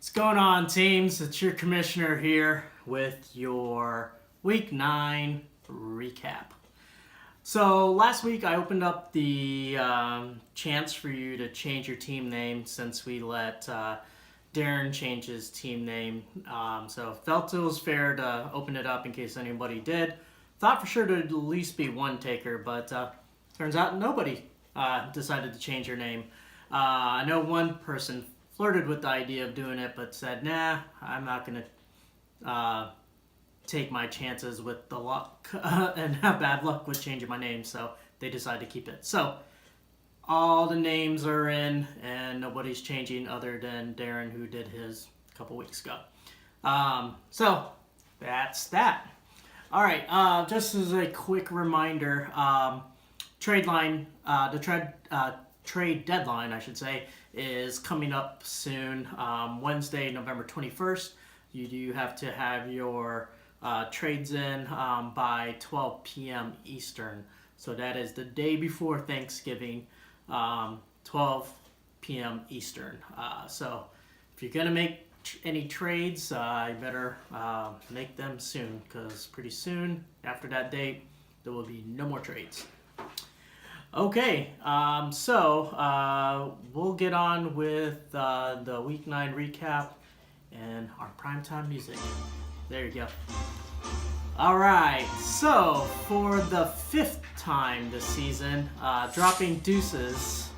What's going on, teams? It's your commissioner here with your Week 9 recap. So last week I opened up the chance for you to change your team name since we let Darren change his team name. So felt it was fair to open it up in case anybody did. Thought for sure there'd at least be one taker, but turns out nobody decided to change your name. I know one person flirted with the idea of doing it, but said, nah, I'm not going to take my chances with the luck and have bad luck with changing my name, so they decided to keep it. So all the names are in, and nobody's changing other than Darren, who did his a couple weeks ago. So that's that. All right, just as a quick reminder, trade deadline, I should say, is coming up soon. Wednesday, November 21st. You do have to have your trades in by 12 p.m. Eastern. So that is the day before Thanksgiving, 12 p.m. Eastern. So if you're going to make any trades, you better make them soon, because pretty soon after that date, there will be no more trades. Okay, so we'll get on with the Week 9 recap and our primetime music. There you go. All right, so for the 5th time this season, Dropping Deuces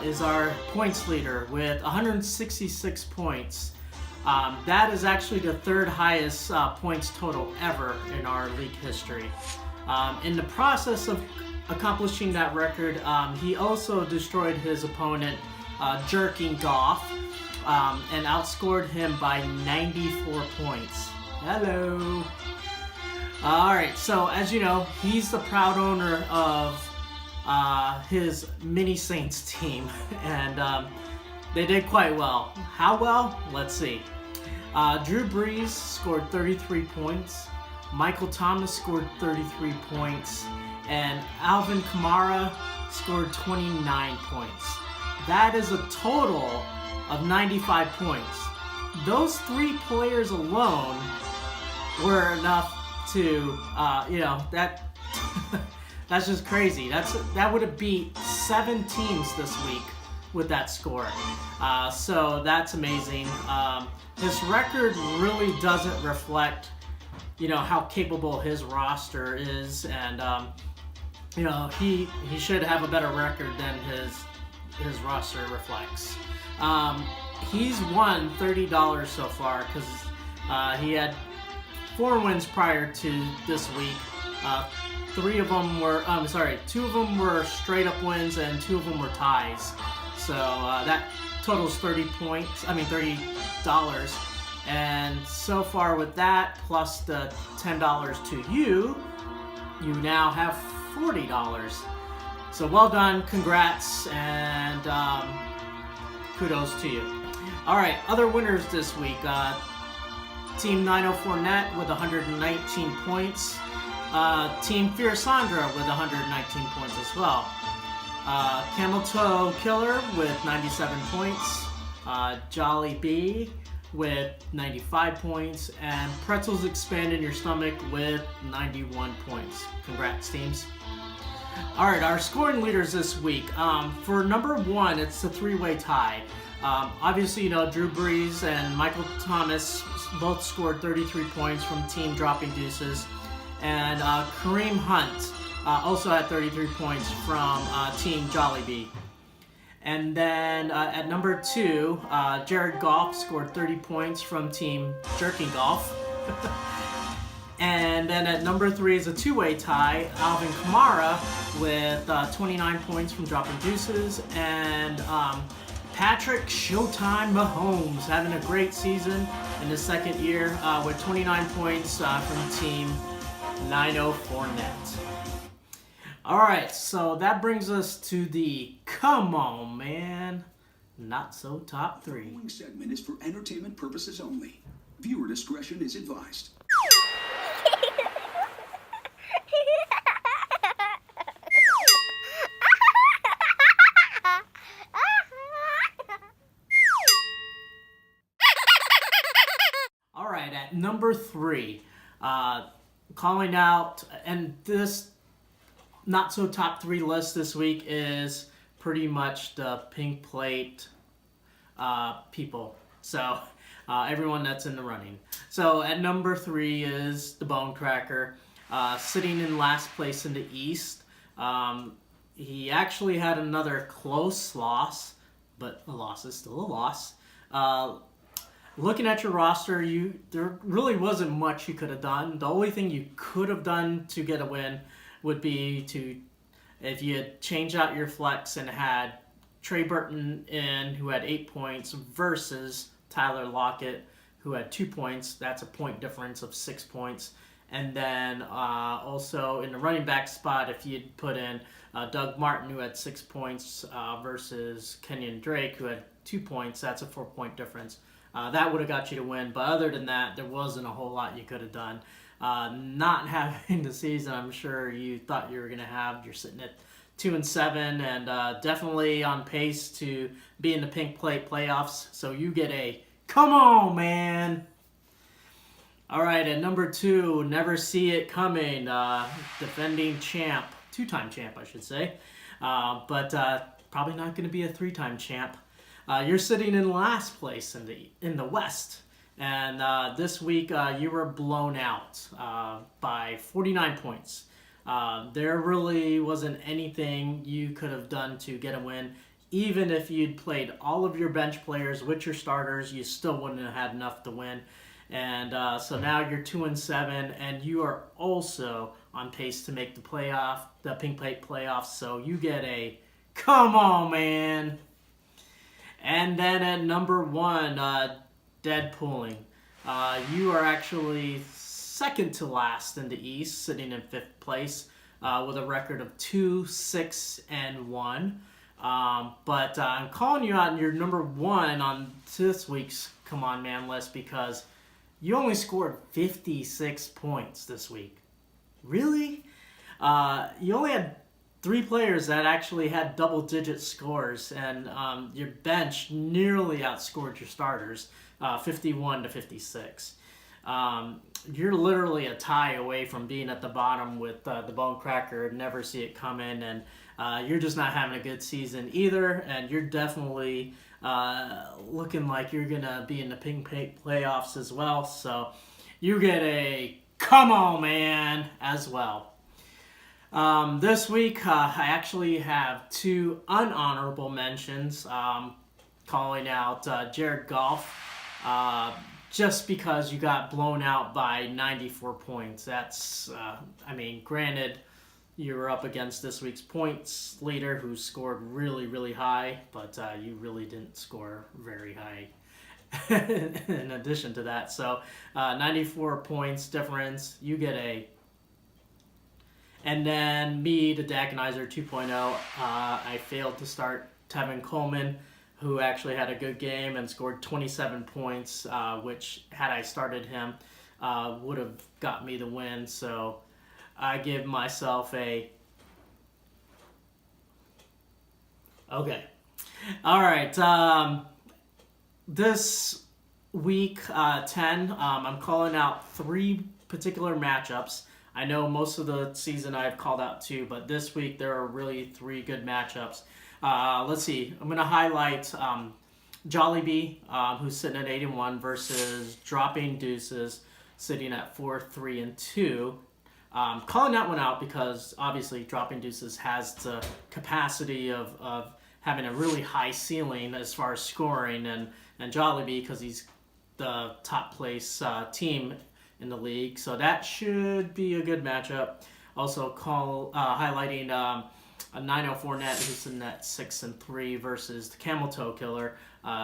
is our points leader with 166 points. That is actually the 3rd highest points total ever in our league history. In the process of accomplishing that record, he also destroyed his opponent, Jerking Goff, and outscored him by 94 points. Hello. Alright, so as you know, he's the proud owner of his Mini Saints team, and they did quite well. How well? Let's see. Drew Brees scored 33 points. Michael Thomas scored 33 points. And Alvin Kamara scored 29 points. That is a total of 95 points. Those 3 players alone were enough to, that's just crazy. That would have beat 7 teams this week with that score. So that's amazing. His record really doesn't reflect, how capable his roster is, and he should have a better record than his roster reflects. He's won $30 so far because he had 4 wins prior to this week. 2 of them were straight up wins and 2 of them were ties. So that totals $30. And so far with that, plus the $10 to you now have $40. So well done, congrats, and kudos to you. All right, other winners this week. Team 904 Net with 119 points. Team Fear Sandra with 119 points as well. Camel Toe Killer with 97 points. Jolly Beeh with 95 points. And Pretzels Expand in Your Stomach with 91 points. Congrats, teams. All right, our scoring leaders this week. For number 1, it's a 3-way tie. Obviously, Drew Brees and Michael Thomas both scored 33 points from Team Dropping Deuces. And Kareem Hunt also had 33 points from Team Jollibee. And then at number 2, Jared Goff scored 30 points from Team Jerking Golf. And then at number 3 is a 2-way tie, Alvin Kamara with 29 points from Dropping Deuces. And Patrick Showtime Mahomes having a great season in his second year with 29 points from Team 904 Net. All right, so that brings us to the come on, man, not so top three. The following segment is for entertainment purposes only. Viewer discretion is advised. All right, at number 3, calling out, and this not so top 3 list this week is pretty much the pink plate people. So everyone that's in the running. So at number 3 is the Bone Cracker, sitting in last place in the East. He actually had another close loss, but a loss is still a loss. Looking at your roster, there really wasn't much you could have done. The only thing you could have done to get a win would be if you had changed out your flex and had Trey Burton in, who had 8 points, versus Tyler Lockett, who had 2 points. That's a point difference of 6 points. And then also in the running back spot, if you'd put in Doug Martin, who had 6 points, versus Kenyon Drake, who had 2 points, that's a 4-point difference. That would have got you to win. But other than that, there wasn't a whole lot you could have done. Not having the season I'm sure you thought you were going to have. You're sitting at 2-7 and definitely on pace to be in the pink plate playoffs. So you get a come on, man. All right, at number 2, never see it coming. Defending champ, 2-time champ, I should say. But probably not going to be a 3-time champ. You're sitting in last place in the West. And this week, you were blown out by 49 points. There really wasn't anything you could have done to get a win. Even if you'd played all of your bench players with your starters, you still wouldn't have had enough to win. And so now you're 2-7, and you are also on pace to make the pink plate playoffs. So you get a come on, man. And then at number 1, Deadpooling. You are actually second to last in the East, sitting in 5th place with a record of 2-6-1. But I'm calling you out, and you're number 1 on this week's Come On Man list because you only scored 56 points this week. Really? You only had 3 players that actually had double-digit scores, and your bench nearly outscored your starters, 51-56. You're literally a tie away from being at the bottom with the Bone Cracker. Never see it coming, and you're just not having a good season either, and you're definitely looking like you're going to be in the pink plate playoffs as well, so you get a come on, man, as well. This week, I actually have 2 unhonorable mentions, calling out Jared Goff, just because you got blown out by 94 points. That's, granted, you were up against this week's points leader who scored really, really high, but you really didn't score very high in addition to that. So 94 points difference, you get a. And then me, the Dagonizer 2.0, I failed to start Tevin Coleman, who actually had a good game and scored 27 points, which, had I started him, would have got me the win. So I give myself a... Okay. All right. This week 10, I'm calling out 3 particular matchups. I know most of the season I've called out 2, but this week there are really 3 good matchups. Let's see. I'm going to highlight Jollibee, who's sitting at 8-1, versus Dropping Deuces, sitting at 4-3-2. Calling that one out because obviously Dropping Deuces has the capacity of having a really high ceiling as far as scoring, and Jollibee, because he's the top place team in the league, so that should be a good matchup. Also highlighting a 904 net who's sitting at 6-3 versus the Camel Toe Killer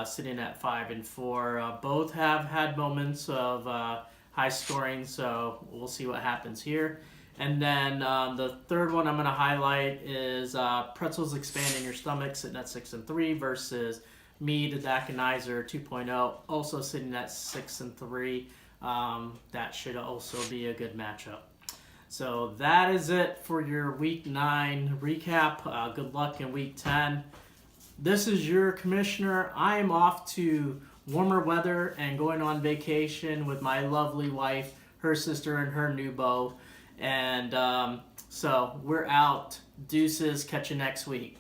sitting at 5-4. Both have had moments of high scoring, so we'll see what happens here. And then the third one I'm going to highlight is Pretzels Expand in Your Stomach sitting at 6-3 versus Me, the Dakinizer 2.0, also sitting at 6-3. That should also be a good matchup. So that is it for your Week 9 recap. Good luck in Week 10. This is your commissioner. I am off to warmer weather and going on vacation with my lovely wife, her sister, and her new beau. And so we're out. Deuces. Catch you next week.